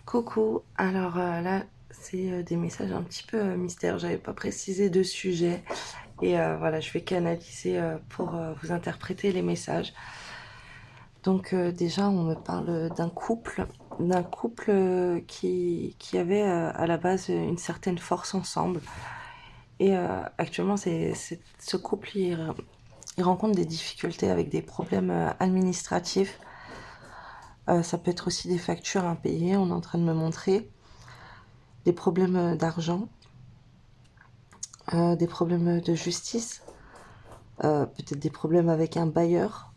Coucou, alors là c'est des messages un petit peu mystères, j'avais pas précisé de sujet et voilà, je vais canaliser pour vous interpréter les messages. Donc déjà on me parle d'un couple qui avait à la base une certaine force ensemble et actuellement ce couple il rencontre des difficultés avec des problèmes administratifs. Ça peut être aussi des factures impayées, on est en train de me montrer. Des problèmes d'argent, des problèmes de justice, peut-être des problèmes avec un bailleur,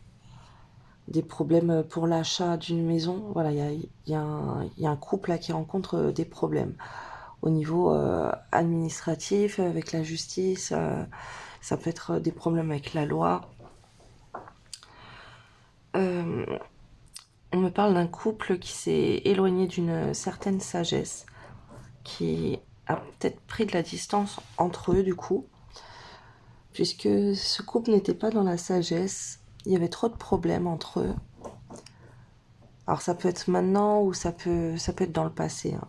des problèmes pour l'achat d'une maison. Voilà, il y a un couple là qui rencontre des problèmes au niveau administratif, avec la justice. Ça peut être des problèmes avec la loi. Euh, on me parle d'un couple qui s'est éloigné d'une certaine sagesse, qui a peut-être pris de la distance entre eux du coup, puisque ce couple n'était pas dans la sagesse, il y avait trop de problèmes entre eux. Alors ça peut être maintenant ou ça peut être dans le passé, hein.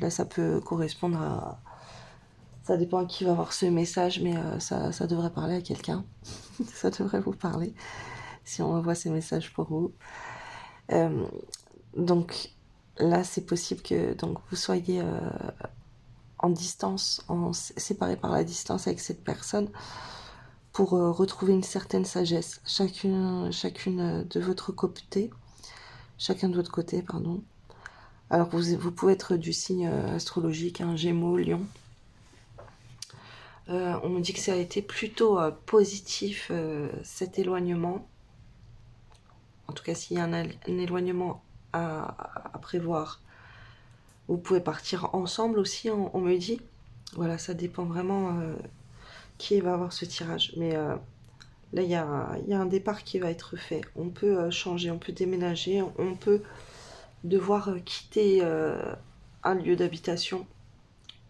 Là ça peut correspondre à... Ça dépend à qui va voir ce message, mais ça devrait parler à quelqu'un. Ça devrait vous parler si on envoie ces messages pour vous. Euh, donc là c'est possible que donc, vous soyez en distance, séparés par la distance avec cette personne, pour retrouver une certaine sagesse, chacune de votre côté, chacun de votre côté, pardon. Alors vous pouvez être du signe astrologique, hein, Gémeaux, Lion. On me dit que ça a été plutôt positif cet éloignement. En tout cas, s'il y a un éloignement à prévoir, vous pouvez partir ensemble aussi, on me dit. Voilà, ça dépend vraiment qui va avoir ce tirage. Mais là, il y a un départ qui va être fait. On peut changer, on peut déménager, on peut devoir quitter un lieu d'habitation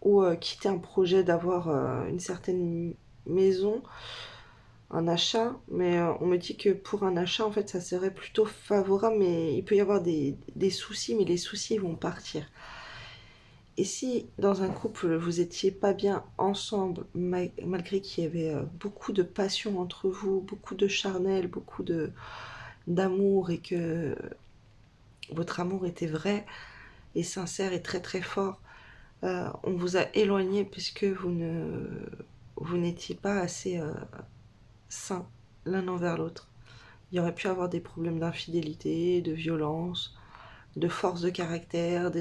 ou quitter un projet d'avoir une certaine maison, un achat. Mais on me dit que pour un achat, en fait, ça serait plutôt favorable, mais il peut y avoir des soucis, mais les soucis vont partir. Et si dans un couple vous étiez pas bien ensemble, malgré qu'il y avait beaucoup de passion entre vous, beaucoup de charnel, beaucoup d'amour, et que votre amour était vrai et sincère et très très fort, on vous a éloigné puisque vous n'étiez pas assez sains l'un envers l'autre. Il y aurait pu avoir des problèmes d'infidélité, de violence, de force de caractère,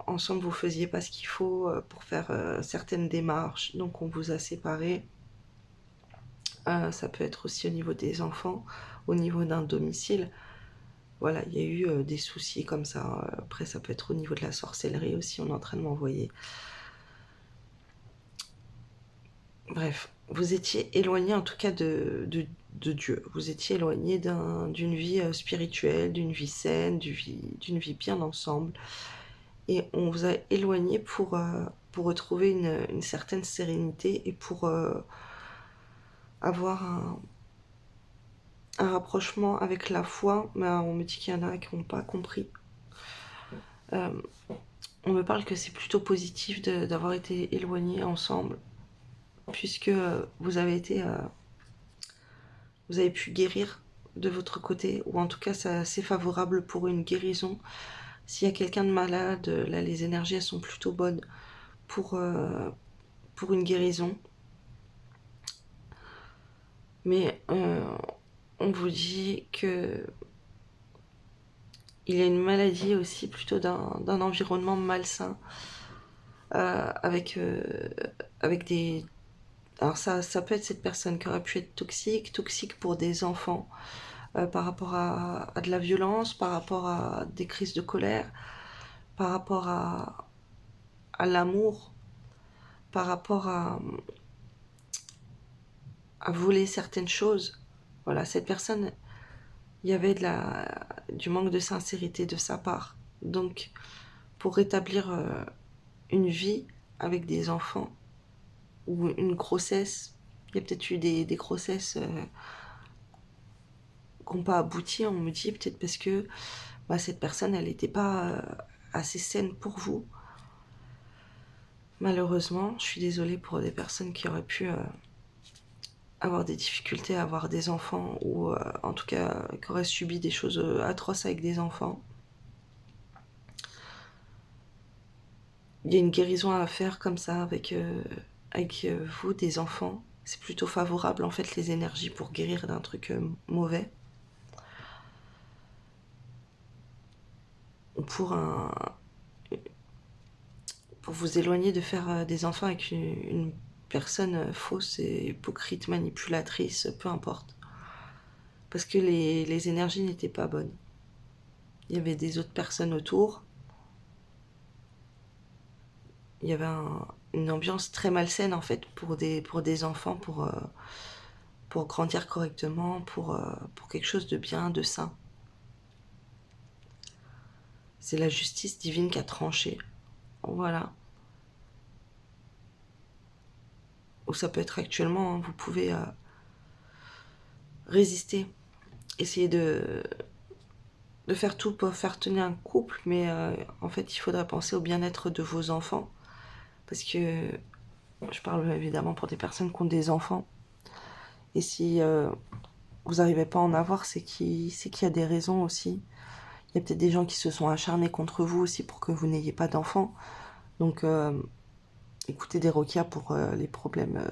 ensemble vous faisiez pas ce qu'il faut pour faire certaines démarches, donc on vous a séparés. Ça peut être aussi au niveau des enfants, au niveau d'un domicile. Voilà, il y a eu des soucis comme ça. Après, ça peut être au niveau de la sorcellerie aussi, on est en train de m'envoyer. Bref, vous étiez éloigné en tout cas de Dieu. Vous étiez éloigné d'une vie spirituelle, d'une vie saine, d'une vie bien ensemble. Et on vous a éloigné pour retrouver une certaine sérénité et pour avoir un rapprochement avec la foi. Mais on me dit qu'il y en a qui n'ont pas compris. Euh, on me parle que c'est plutôt positif d'avoir été éloignés ensemble, puisque vous avez pu guérir de votre côté, ou en tout cas c'est favorable pour une guérison. S'il y a quelqu'un de malade, là les énergies elles sont plutôt bonnes pour, euh, pour une guérison. Mais on vous dit que il y a une maladie aussi plutôt d'un environnement malsain, avec des... Alors ça peut être cette personne qui aurait pu être toxique pour des enfants, par rapport à de la violence, par rapport à des crises de colère, par rapport à l'amour, par rapport à voler certaines choses. Voilà, cette personne, il y avait du manque de sincérité de sa part. Donc, pour rétablir une vie avec des enfants ou une grossesse, il y a peut-être eu des grossesses qui n'ont pas abouti, on me dit, peut-être parce que cette personne, elle n'était pas assez saine pour vous. Malheureusement, je suis désolée pour des personnes qui auraient pu avoir des difficultés à avoir des enfants ou en tout cas qui auraient subi des choses atroces avec des enfants. Il y a une guérison à faire comme ça avec vous, des enfants. C'est plutôt favorable en fait les énergies pour guérir d'un truc mauvais. Ou pour vous éloigner de faire des enfants avec une personne fausse et hypocrite, manipulatrice, peu importe. Parce que les énergies n'étaient pas bonnes. Il y avait des autres personnes autour. Il y avait une ambiance très malsaine en fait pour des enfants, pour grandir correctement, pour quelque chose de bien, de sain. C'est la justice divine qui a tranché. Voilà. Ou ça peut être actuellement, hein, vous pouvez résister. Essayer de faire tout pour faire tenir un couple, mais en fait, il faudrait penser au bien-être de vos enfants. Parce que je parle évidemment pour des personnes qui ont des enfants. Et si vous n'arrivez pas à en avoir, c'est qu'il y a des raisons aussi. Il y a peut-être des gens qui se sont acharnés contre vous aussi pour que vous n'ayez pas d'enfants. Donc, écoutez des requis pour les problèmes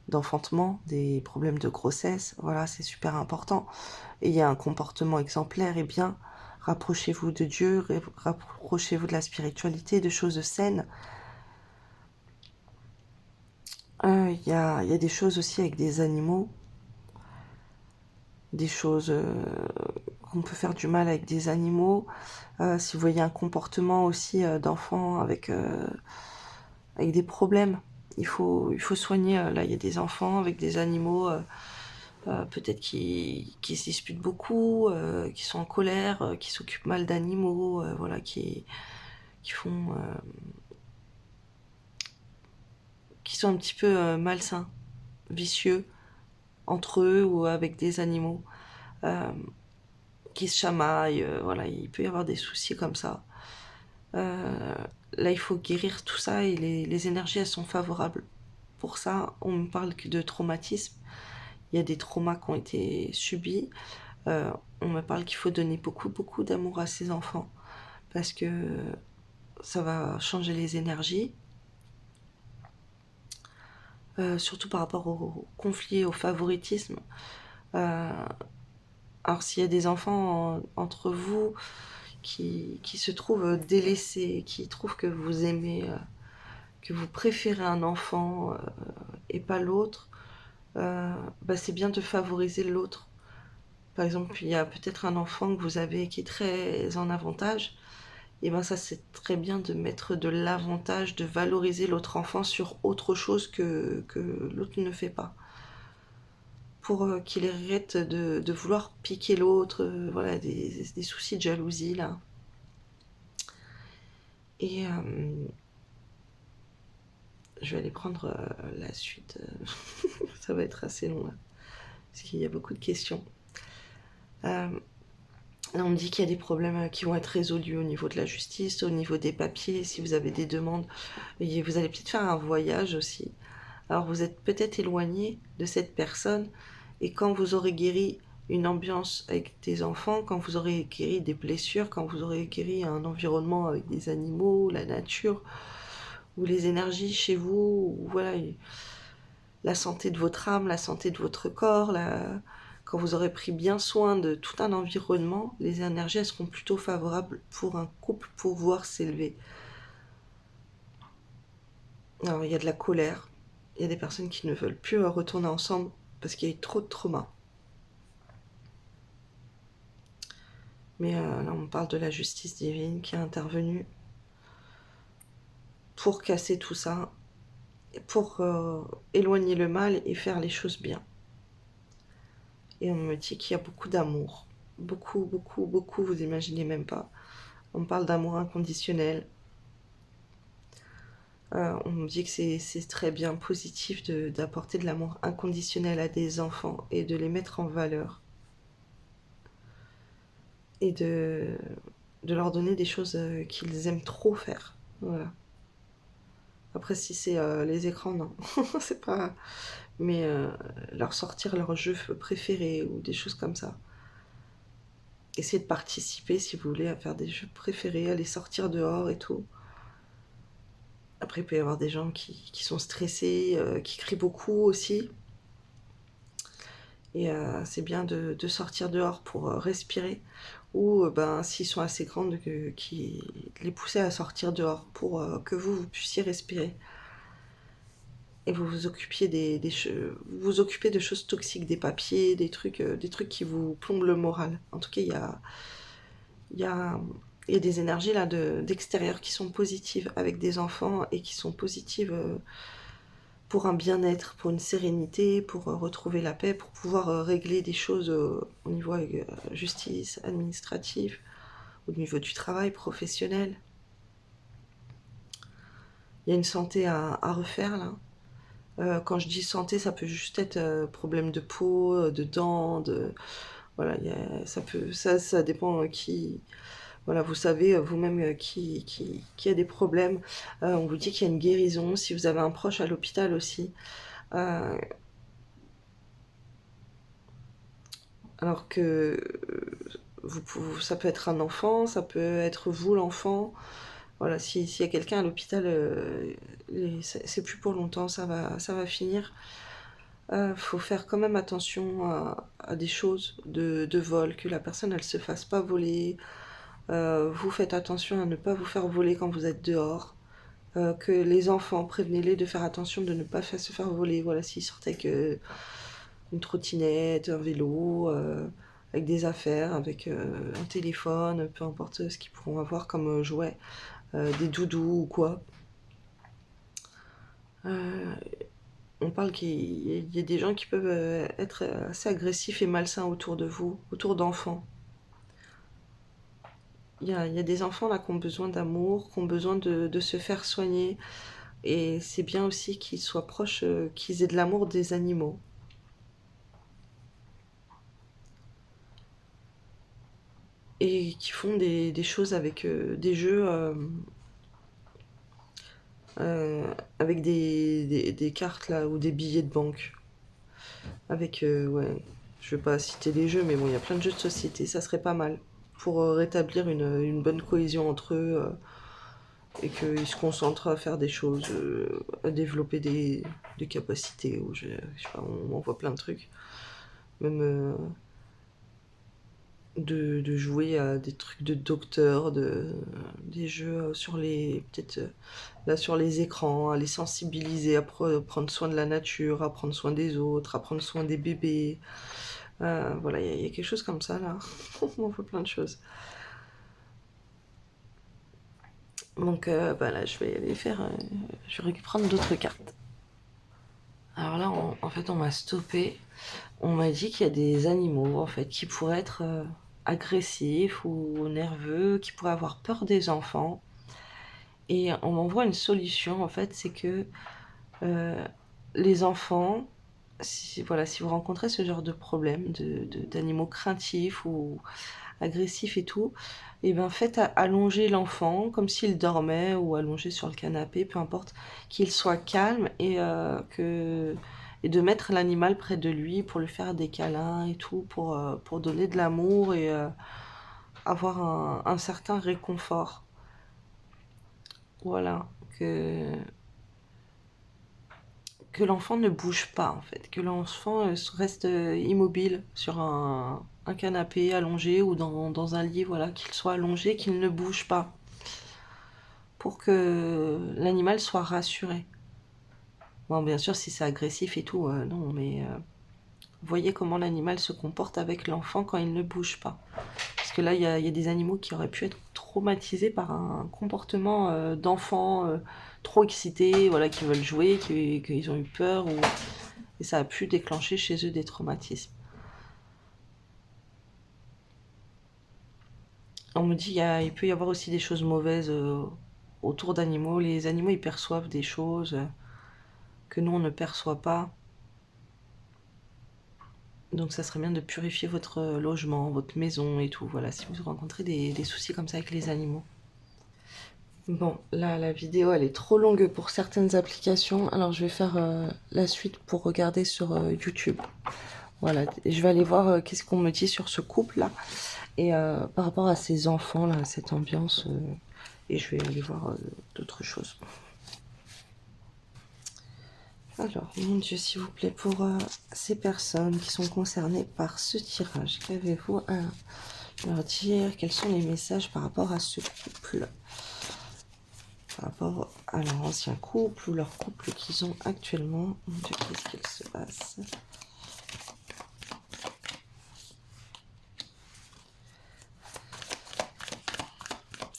d'enfantement, des problèmes de grossesse. Voilà, c'est super important. Ayez un comportement exemplaire et bien. Rapprochez-vous de Dieu, rapprochez-vous de la spiritualité, de choses saines. Il y a des choses aussi avec des animaux, des choses qu'on peut faire du mal avec des animaux. Si vous voyez un comportement aussi d'enfant avec des problèmes, il faut soigner. Là, il y a des enfants avec des animaux, peut-être qui se disputent beaucoup, qui sont en colère, qui s'occupent mal d'animaux, voilà, qui font, qui sont un petit peu malsains, vicieux entre eux ou avec des animaux, qui se chamaillent. Voilà, il peut y avoir des soucis comme ça. Là, il faut guérir tout ça et les énergies, elles sont favorables. Pour ça, on me parle que de traumatisme. Il y a des traumas qui ont été subis. On me parle qu'il faut donner beaucoup, beaucoup d'amour à ses enfants parce que ça va changer les énergies. Surtout par rapport au conflit, au favoritisme. Alors s'il y a des enfants entre vous qui se trouvent délaissés, qui trouvent que vous aimez, que vous préférez un enfant et pas l'autre, c'est bien de favoriser l'autre. Par exemple, il y a peut-être un enfant que vous avez qui est très en avantage, et ça c'est très bien de mettre de l'avantage, de valoriser l'autre enfant sur autre chose que l'autre ne fait pas. Pour qu'il arrête de vouloir piquer l'autre, voilà, des soucis de jalousie là. Et je vais aller prendre la suite. Ça va être assez long là, parce qu'il y a beaucoup de questions. On me dit qu'il y a des problèmes qui vont être résolus au niveau de la justice, au niveau des papiers, si vous avez des demandes. Et vous allez peut-être faire un voyage aussi. Alors vous êtes peut-être éloigné de cette personne, et quand vous aurez guéri une ambiance avec des enfants, quand vous aurez guéri des blessures, quand vous aurez guéri un environnement avec des animaux, la nature, ou les énergies chez vous, ou voilà, la santé de votre âme, la santé de votre corps, quand vous aurez pris bien soin de tout un environnement, les énergies elles seront plutôt favorables pour un couple pouvoir s'élever. Alors il y a de la colère, il y a des personnes qui ne veulent plus retourner ensemble parce qu'il y a eu trop de trauma. Mais là on parle de la justice divine qui est intervenue pour casser tout ça, pour éloigner le mal et faire les choses bien. Et on me dit qu'il y a beaucoup d'amour. Beaucoup, beaucoup, beaucoup, vous imaginez même pas. On parle d'amour inconditionnel. On me dit que c'est très bien positif d'apporter de l'amour inconditionnel à des enfants et de les mettre en valeur. et de leur donner des choses qu'ils aiment trop faire. Voilà. Après, si c'est les écrans, non. C'est pas... Mais leur sortir leur jeu préféré ou des choses comme ça. Essayez de participer, si vous voulez, à faire des jeux préférés, à les sortir dehors et tout. Après, il peut y avoir des gens qui sont stressés, qui crient beaucoup aussi. Et c'est bien de sortir dehors pour respirer. Ou ben, s'ils sont assez grands, de les pousser à sortir dehors pour que vous puissiez respirer. Et vous vous occupiez vous vous occupez de choses toxiques, des papiers, des trucs qui vous plombent le moral. En tout cas, il y a, il y a des énergies là d'extérieur qui sont positives avec des enfants et qui sont positives pour un bien-être, pour une sérénité, pour retrouver la paix, pour pouvoir régler des choses au niveau justice, administratif, au niveau du travail professionnel. Il y a une santé à refaire là. Quand je dis santé, ça peut juste être problème de peau, de dents, voilà, ça dépend qui. Voilà, vous savez vous-même qui a des problèmes. On vous dit qu'il y a une guérison. Si vous avez un proche à l'hôpital aussi, euh, alors que ça peut être un enfant, ça peut être vous l'enfant. Voilà, s'il y a quelqu'un à l'hôpital, c'est plus pour longtemps, ça va finir. Faut faire quand même attention à des choses de vol, que la personne elle se fasse pas voler. Vous faites attention à ne pas vous faire voler quand vous êtes dehors. Que les enfants, prévenez-les de faire attention de ne pas se faire voler. Voilà, s'ils sortent avec une trottinette, un vélo, avec des affaires, avec un téléphone, peu importe ce qu'ils pourront avoir comme jouet, des doudous ou quoi. On parle qu'il y a des gens qui peuvent être assez agressifs et malsains autour de vous, autour d'enfants. Il y a des enfants là qui ont besoin d'amour, qui ont besoin de se faire soigner. Et c'est bien aussi qu'ils soient proches, qu'ils aient de l'amour des animaux. Et qui font des choses avec des jeux, avec des cartes là, ou des billets de banque. Avec, ouais, je vais pas citer les jeux, mais bon, il y a plein de jeux de société, ça serait pas mal. Pour rétablir une bonne cohésion entre eux et qu'ils se concentrent à faire des choses, à développer des capacités. Ou je sais pas, on voit plein de trucs. Même de jouer à des trucs de docteur, des jeux sur peut-être là sur les écrans, à les sensibiliser, à prendre soin de la nature, à prendre soin des autres, à prendre soin des bébés. Voilà, il y a quelque chose comme ça là. On voit plein de choses. Donc bah là, je vais aller faire. Je vais prendre d'autres cartes. Alors là, en fait, on m'a stoppé. On m'a dit qu'il y a des animaux en fait qui pourraient être agressifs ou nerveux, qui pourraient avoir peur des enfants. Et on m'envoie une solution en fait, c'est que euh, les enfants, voilà, si vous rencontrez ce genre de problème d'animaux craintifs ou agressifs et tout, et ben faites allonger l'enfant comme s'il dormait ou allongé sur le canapé, peu importe, qu'il soit calme et de mettre l'animal près de lui pour lui faire des câlins et tout, pour donner de l'amour et avoir un certain réconfort. Voilà, que l'enfant ne bouge pas en fait, que l'enfant reste immobile sur un canapé allongé ou dans un lit, voilà, qu'il soit allongé, qu'il ne bouge pas, pour que l'animal soit rassuré. Bon, bien sûr, si c'est agressif et tout, non, mais voyez comment l'animal se comporte avec l'enfant quand il ne bouge pas. Parce que là, il y a des animaux qui auraient pu être traumatisés par un comportement d'enfant trop excité, voilà, qui veulent jouer, qu'ils ont eu peur, et ça a pu déclencher chez eux des traumatismes. On me dit il peut y avoir aussi des choses mauvaises autour d'animaux. Les animaux, ils perçoivent des choses que nous, on ne perçoit pas. Donc ça serait bien de purifier votre logement, votre maison et tout. Voilà, si vous rencontrez des soucis comme ça avec les animaux. Bon, là, la vidéo, elle est trop longue pour certaines applications. Alors, je vais faire la suite pour regarder sur YouTube. Voilà, je vais aller voir qu'est-ce qu'on me dit sur ce couple-là. Et par rapport à ces enfants-là, à cette ambiance. Et je vais aller voir d'autres choses. Alors, mon Dieu, s'il vous plaît, pour ces personnes qui sont concernées par ce tirage, qu'avez-vous à leur dire? Quels sont les messages par rapport à ce couple? Par rapport à leur ancien couple ou leur couple qu'ils ont actuellement. Mon Dieu, qu'est-ce qu'il se passe?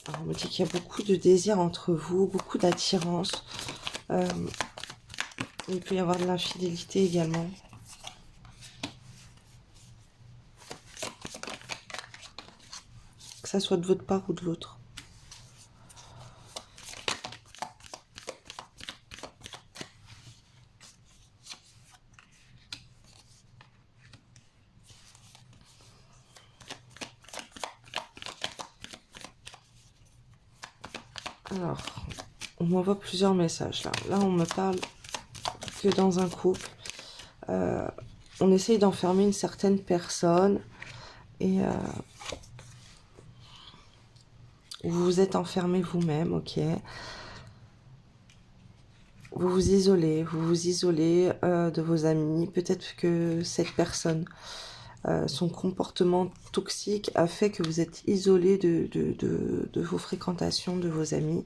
Alors, on me dit qu'il y a beaucoup de désir entre vous, beaucoup d'attirance. Il peut y avoir de l'infidélité également. Que ça soit de votre part ou de l'autre. Alors, on m'envoie plusieurs messages là. Là, on me parle que dans un couple, on essaye d'enfermer une certaine personne et vous vous êtes enfermé vous-même, ok. Vous vous isolez de vos amis. Peut-être que cette personne, son comportement toxique a fait que vous êtes isolé de vos fréquentations, de vos amis.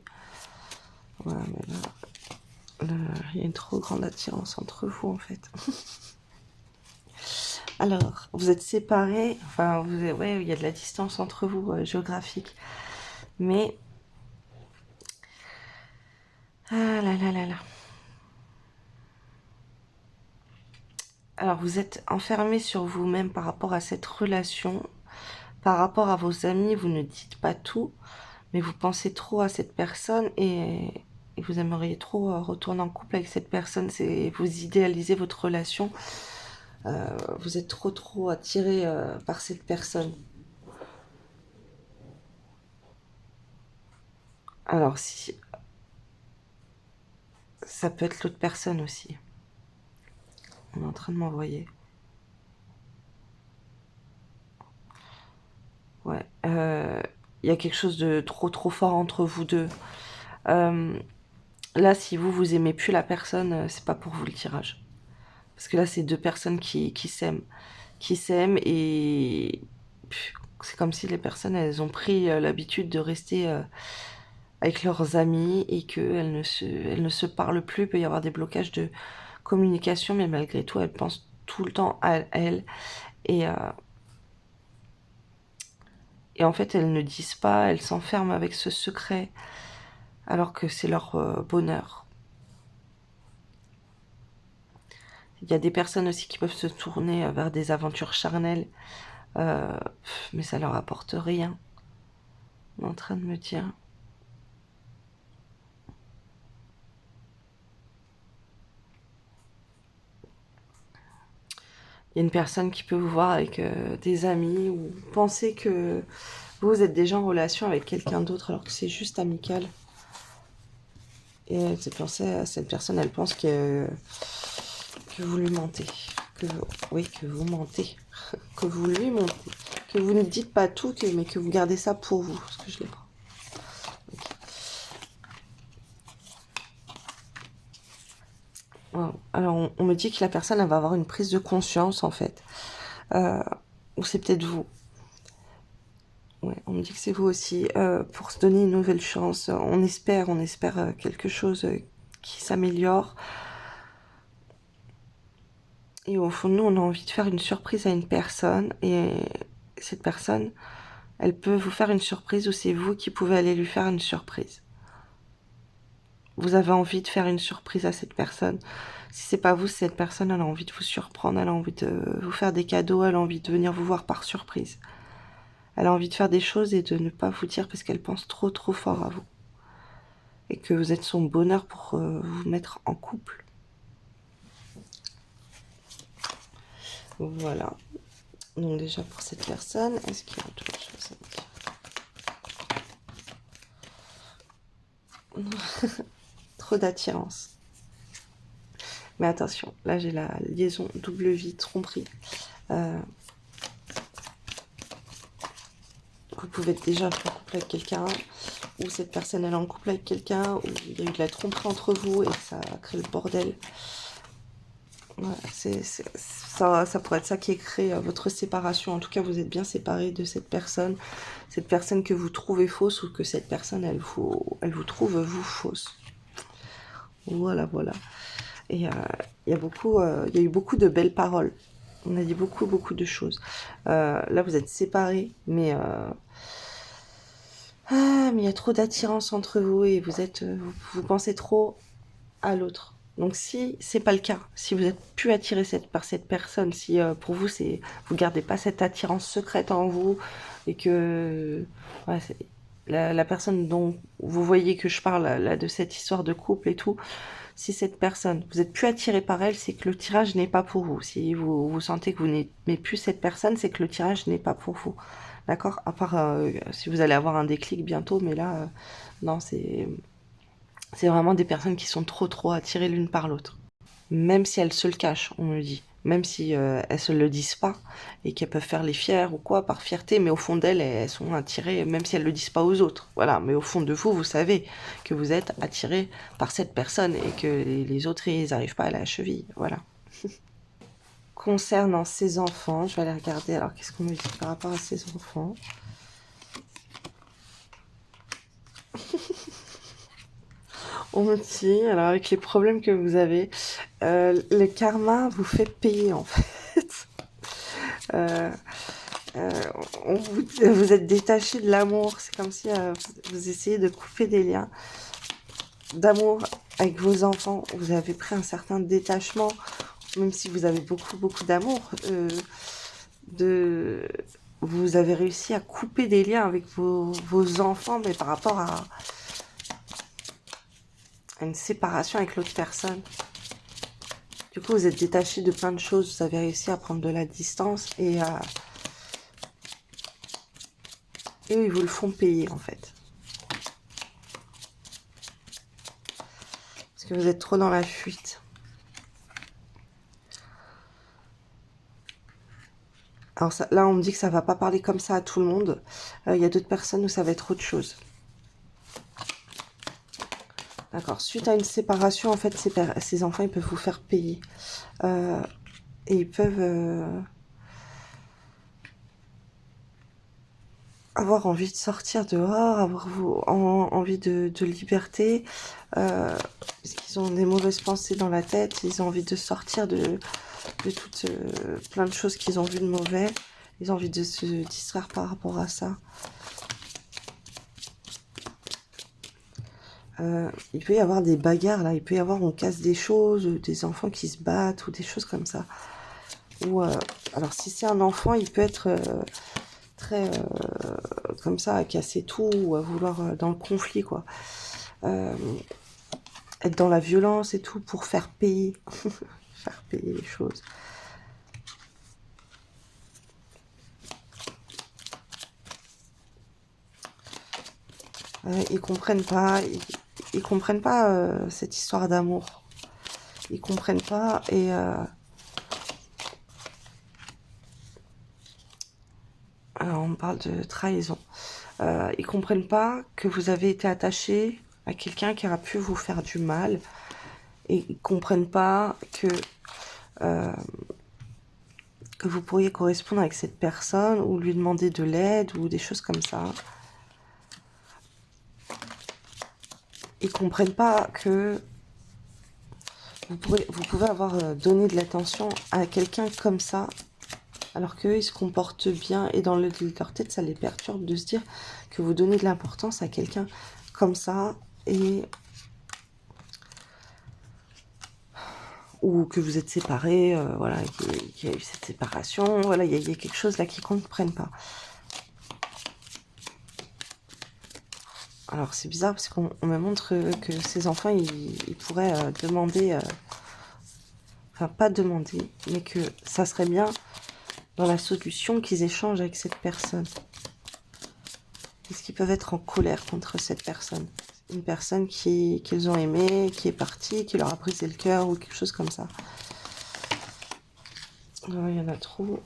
Voilà, mais là, il y a une trop grande attirance entre vous en fait. Alors, vous êtes séparés, enfin, ouais, il y a de la distance entre vous, géographique. Mais, ah là là là là. Alors, vous êtes enfermé sur vous-même par rapport à cette relation. Par rapport à vos amis, vous ne dites pas tout, mais vous pensez trop à cette personne et vous aimeriez trop retourner en couple avec cette personne. Vous idéalisez votre relation. Vous êtes trop attiré par cette personne. Alors, si ça peut être l'autre personne aussi. On est en train de m'envoyer. Ouais. Il y a quelque chose de trop fort entre vous deux. Là, si vous aimez plus la personne, c'est pas pour vous le tirage. Parce que là, c'est deux personnes qui s'aiment. Qui s'aiment et c'est comme si les personnes, elles ont pris l'habitude de rester avec leurs amis et qu'elles elles ne se parlent plus. Il peut y avoir des blocages de communication, mais malgré tout, elles pensent tout le temps à elles. Et en fait, elles ne disent pas, elles s'enferment avec ce secret, alors que c'est leur bonheur. Il y a des personnes aussi qui peuvent se tourner vers des aventures charnelles, mais ça leur apporte rien. On est en train de me dire. Il y a une personne qui peut vous voir avec des amis ou penser que vous êtes déjà en relation avec quelqu'un d'autre alors que c'est juste amical. Et cette personne, elle pense que vous lui mentez. Que vous mentez. Que vous lui mentez. Que vous ne dites pas tout, mais que vous gardez ça pour vous. Parce que je l'ai pas. Okay. Wow. Alors, on me dit que la personne, elle va avoir une prise de conscience, en fait. Ou c'est peut-être vous. Ouais, on me dit que c'est vous aussi, pour se donner une nouvelle chance. On espère quelque chose qui s'améliore. Et au fond de nous, on a envie de faire une surprise à une personne. Et cette personne, elle peut vous faire une surprise ou c'est vous qui pouvez aller lui faire une surprise. Vous avez envie de faire une surprise à cette personne. Si c'est pas vous, cette personne, elle a envie de vous surprendre, elle a envie de vous faire des cadeaux, elle a envie de venir vous voir par surprise. Elle a envie de faire des choses et de ne pas vous dire parce qu'elle pense trop fort à vous. Et que vous êtes son bonheur pour vous mettre en couple. Voilà. Donc déjà pour cette personne, est-ce qu'il y a autre chose à dire? Trop d'attirance. Mais attention, là j'ai la liaison double vie, tromperie. Vous pouvez être déjà en couple avec quelqu'un, ou cette personne elle est en couple avec quelqu'un, ou il y a eu de la tromperie entre vous et ça crée le bordel. Ouais, ça pourrait être ça qui crée votre séparation. En tout cas, vous êtes bien séparés de cette personne que vous trouvez fausse, ou que cette personne elle vous trouve vous fausse. Voilà, voilà. Et il y a eu beaucoup de belles paroles. On a dit beaucoup de choses. Là, vous êtes séparés, mais il y a trop d'attirance entre vous et vous pensez trop à l'autre. Donc si c'est pas le cas, si vous êtes plus attiré par cette personne, si pour vous vous gardez pas cette attirance secrète en vous et que ouais, la personne dont vous voyez que je parle là de cette histoire de couple et tout, si cette personne, vous êtes plus attiré par elle, c'est que le tirage n'est pas pour vous. Si vous sentez que vous n'aimez plus cette personne, c'est que le tirage n'est pas pour vous. D'accord? À part si vous allez avoir un déclic bientôt, mais là, non, c'est vraiment des personnes qui sont trop attirées l'une par l'autre. Même si elles se le cachent, on me dit. Même si elles se le disent pas et qu'elles peuvent faire les fières ou quoi par fierté, mais au fond d'elles, elles sont attirées, même si elles le disent pas aux autres. Voilà, mais au fond de vous, vous savez que vous êtes attiré par cette personne et que les autres, ils n'arrivent pas à la cheville. Voilà. Concernant ses enfants, je vais aller regarder. Alors, qu'est-ce qu'on me dit par rapport à ses enfants? On me dit, alors avec les problèmes que vous avez, le karma vous fait payer en fait. Euh, vous êtes détaché de l'amour. C'est comme si vous essayez de couper des liens d'amour avec vos enfants. Vous avez pris un certain détachement, même si vous avez beaucoup d'amour. Vous avez réussi à couper des liens avec vos enfants, mais par rapport à une séparation avec l'autre personne. Du coup, vous êtes détaché de plein de choses. Vous avez réussi à prendre de la distance et eux, ils vous le font payer en fait. Parce que vous êtes trop dans la fuite. Alors ça, là, on me dit que ça va pas parler comme ça à tout le monde. Il y a d'autres personnes où ça va être autre chose. D'accord. Suite à une séparation, en fait, ces enfants, ils peuvent vous faire payer. Et ils peuvent avoir envie de sortir dehors, avoir envie de liberté. Parce qu'ils ont des mauvaises pensées dans la tête. Ils ont envie de sortir de toutes plein de choses qu'ils ont vues de mauvais. Ils ont envie de se distraire par rapport à ça. Il peut y avoir des bagarres là, il peut y avoir on casse des choses, des enfants qui se battent ou des choses comme ça. Ou alors si c'est un enfant, il peut être très comme ça à casser tout ou à vouloir dans le conflit quoi. Être dans la violence et tout pour faire payer, faire payer les choses. Ils comprennent pas, ils comprennent pas cette histoire d'amour. Ils comprennent pas et alors on parle de trahison. Ils comprennent pas que vous avez été attaché à quelqu'un qui aurait pu vous faire du mal et ils comprennent pas que vous pourriez correspondre avec cette personne ou lui demander de l'aide ou des choses comme ça. Ils comprennent pas que vous pouvez avoir donné de l'attention à quelqu'un comme ça, alors qu'eux, ils se comportent bien, et dans leur tête, ça les perturbe de se dire que vous donnez de l'importance à quelqu'un comme ça, ou que vous êtes séparés, voilà, qu'il y a eu cette séparation, voilà, il y a quelque chose là qu'ils ne comprennent pas. Alors c'est bizarre parce qu'on me montre que ces enfants, ils pourraient demander, enfin pas demander, mais que ça serait bien dans la solution qu'ils échangent avec cette personne. Est-ce qu'ils peuvent être en colère contre cette personne? Une personne qu'ils ont aimée, qui est partie, qui leur a brisé le cœur ou quelque chose comme ça. Alors, il y en a trop.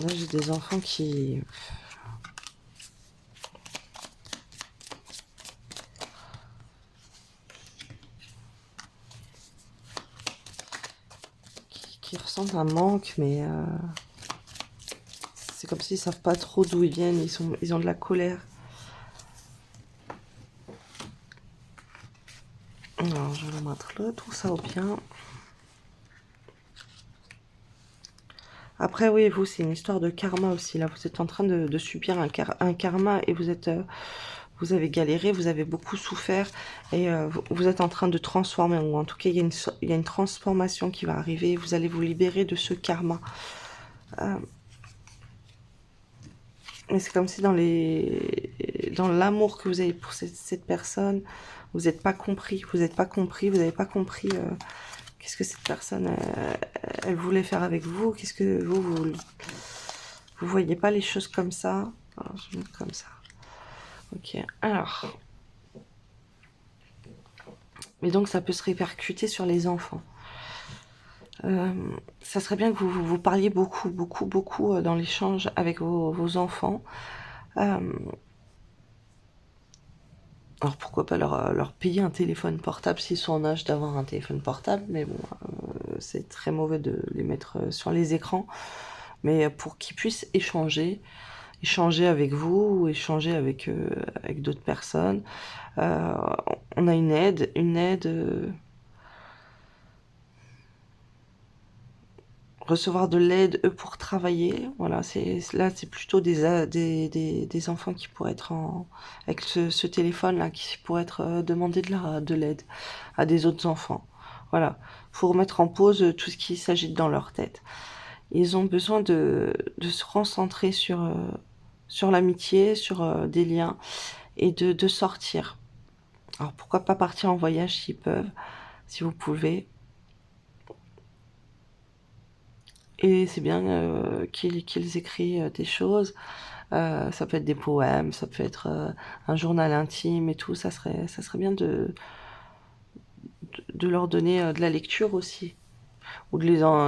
Là, j'ai des enfants qui ressentent un manque, mais c'est comme s'ils savent pas trop d'où ils viennent. Ils ont de la colère. Alors, je vais mettre là, tout ça au bien. Après, oui, vous, c'est une histoire de karma aussi. Là, vous êtes en train de subir un karma et vous avez galéré, vous avez beaucoup souffert et vous êtes en train de transformer. Ou en tout cas, il y a une transformation qui va arriver. Vous allez vous libérer de ce karma. Mais c'est comme si dans l'amour que vous avez pour cette personne, vous n'êtes pas compris. Vous n'êtes pas compris. Vous n'avez pas compris qu'est-ce que cette personne elle voulait faire avec vous. Qu'est-ce que vous voyez pas les choses comme ça. Alors, je vais mettre comme ça. Ok. Alors. Mais donc ça peut se répercuter sur les enfants. Ça serait bien que vous parliez beaucoup dans l'échange avec vos enfants. Alors pourquoi pas leur payer un téléphone portable s'ils sont en âge d'avoir un téléphone portable, mais bon, c'est très mauvais de les mettre sur les écrans. Mais pour qu'ils puissent échanger avec vous ou échanger avec d'autres personnes. On a une aide. Recevoir de l'aide pour travailler, voilà, là c'est plutôt des enfants qui pourraient être avec ce téléphone là, qui pourraient être demander de l'aide à des autres enfants, voilà, pour mettre en pause tout ce qui s'agite dans leur tête. Ils ont besoin de se recentrer sur l'amitié, sur des liens et de sortir. Alors pourquoi pas partir en voyage s'ils peuvent, si vous pouvez. Et c'est bien qu'ils écrivent des choses. Ça peut être des poèmes, ça peut être un journal intime et tout. Ça serait bien de leur donner de la lecture aussi. Ou de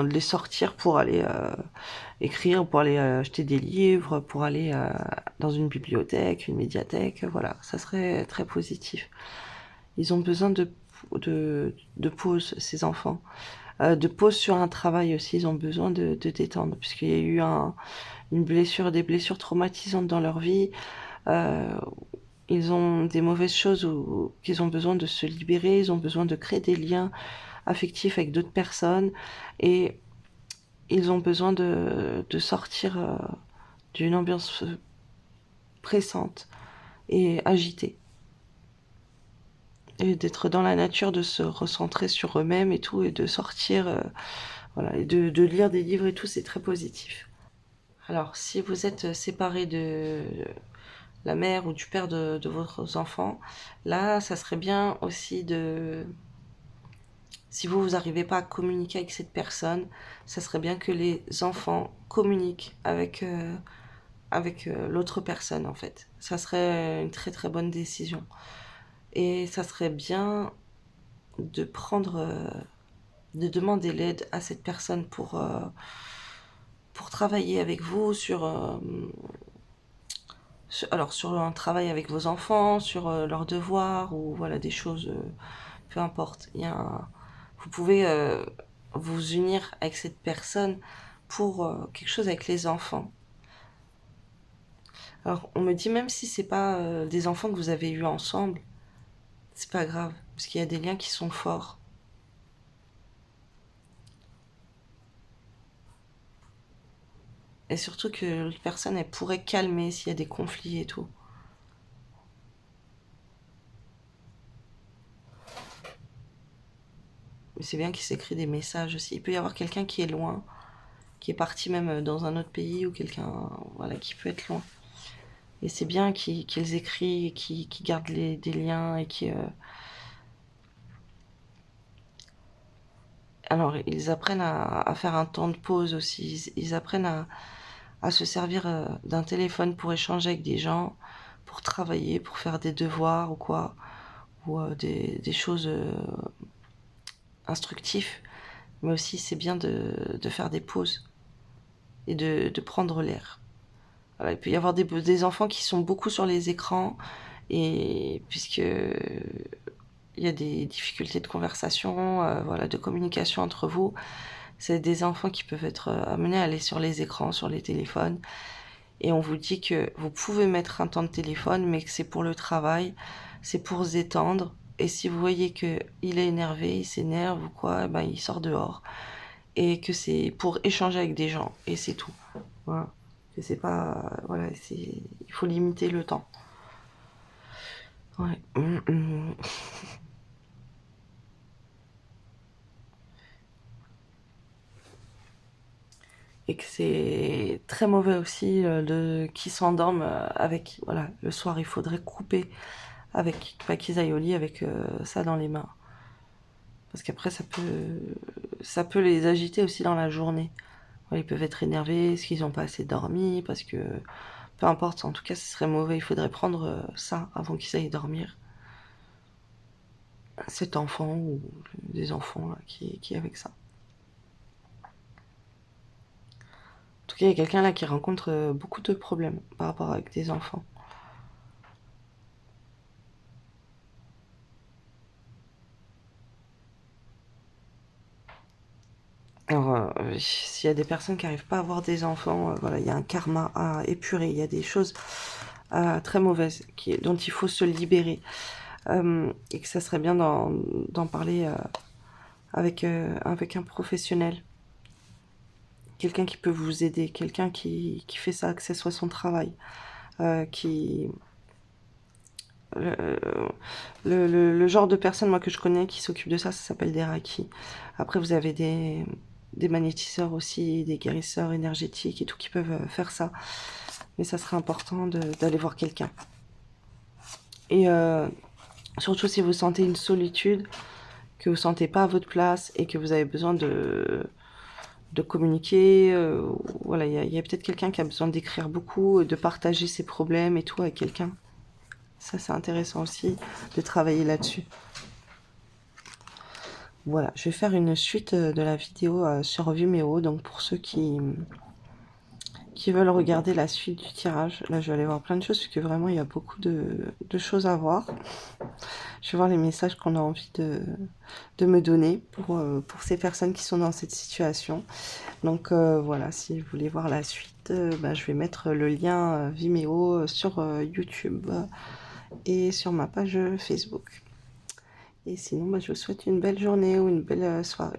les sortir pour aller écrire, pour aller acheter des livres, pour aller dans une bibliothèque, une médiathèque. Voilà, ça serait très positif. Ils ont besoin de pause, ces enfants. De pause sur un travail aussi, ils ont besoin de détendre, puisqu'il y a eu des blessures traumatisantes dans leur vie. Ils ont des mauvaises choses qu'ils ont besoin de se libérer, ils ont besoin de créer des liens affectifs avec d'autres personnes, et ils ont besoin de sortir d'une ambiance pressante et agitée. Et d'être dans la nature, de se recentrer sur eux-mêmes et tout, et de sortir, voilà, et de lire des livres et tout, c'est très positif. Alors, si vous êtes séparés de la mère ou du père de vos enfants, là, ça serait bien aussi si vous n'arrivez pas à communiquer avec cette personne, ça serait bien que les enfants communiquent avec l'autre personne, en fait. Ça serait une très très bonne décision. Et ça serait bien de de demander l'aide à cette personne pour travailler avec vous sur un travail avec vos enfants, sur leurs devoirs, ou voilà, des choses, peu importe. Vous pouvez vous unir avec cette personne pour quelque chose avec les enfants. Alors, on me dit, même si c'est pas des enfants que vous avez eus ensemble, c'est pas grave, parce qu'il y a des liens qui sont forts. Et surtout que l'autre personne, elle pourrait calmer s'il y a des conflits et tout. Mais c'est bien qu'il s'écrit des messages aussi. Il peut y avoir quelqu'un qui est loin, qui est parti même dans un autre pays, ou quelqu'un, voilà, qui peut être loin. Et c'est bien qu'ils écrivent, qu'ils gardent des liens et Alors, ils apprennent à faire un temps de pause aussi. Ils apprennent à se servir d'un téléphone pour échanger avec des gens, pour travailler, pour faire des devoirs ou quoi, ou des choses instructives. Mais aussi, c'est bien de faire des pauses et de prendre l'air. Voilà, il peut y avoir des enfants qui sont beaucoup sur les écrans, et puisque il y a des difficultés de conversation, voilà, de communication entre vous. C'est des enfants qui peuvent être amenés à aller sur les écrans, sur les téléphones. Et on vous dit que vous pouvez mettre un temps de téléphone, mais que c'est pour le travail, c'est pour se détendre. Et si vous voyez qu'il est énervé, il s'énerve ou quoi, ben il sort dehors. Et que c'est pour échanger avec des gens. Et c'est tout. Voilà. Que c'est pas. Voilà, il faut limiter le temps. Ouais. Et que c'est très mauvais aussi qu'ils s'endorment avec. Voilà, le soir, il faudrait couper avec. Pas qu'ils aillent au lit avec ça dans les mains. Parce qu'après, ça peut les agiter aussi dans la journée. Ouais, ils peuvent être énervés, parce qu'ils n'ont pas assez dormi, parce que. Peu importe, en tout cas, ce serait mauvais. Il faudrait prendre ça avant qu'ils aillent dormir. Cet enfant ou des enfants là, qui est avec ça. En tout cas, il y a quelqu'un là qui rencontre beaucoup de problèmes par rapport avec des enfants. Alors, s'il y a des personnes qui n'arrivent pas à avoir des enfants, voilà, il y a un karma à épurer, il y a des choses très mauvaises dont il faut se libérer. Et que ça serait bien d'en parler avec un professionnel. Quelqu'un qui peut vous aider, quelqu'un qui fait ça, que ce soit son travail, qui... Le genre de personne moi que je connais qui s'occupe de ça, ça s'appelle des Reiki. Après vous avez des magnétiseurs aussi, des guérisseurs énergétiques et tout qui peuvent faire ça. Mais ça serait important d'aller voir quelqu'un. Et surtout si vous sentez une solitude, que vous ne sentez pas à votre place et que vous avez besoin de communiquer, voilà, il y a peut-être quelqu'un qui a besoin d'écrire beaucoup, de partager ses problèmes et tout avec quelqu'un. Ça, c'est intéressant aussi de travailler là-dessus. Voilà, je vais faire une suite de la vidéo sur Vimeo. Donc pour ceux qui veulent regarder la suite du tirage, là je vais aller voir plein de choses parce que vraiment il y a beaucoup de choses à voir. Je vais voir les messages qu'on a envie de me donner pour ces personnes qui sont dans cette situation. Donc voilà, si vous voulez voir la suite, je vais mettre le lien Vimeo sur YouTube et sur ma page Facebook. Et sinon, je vous souhaite une belle journée ou une belle soirée.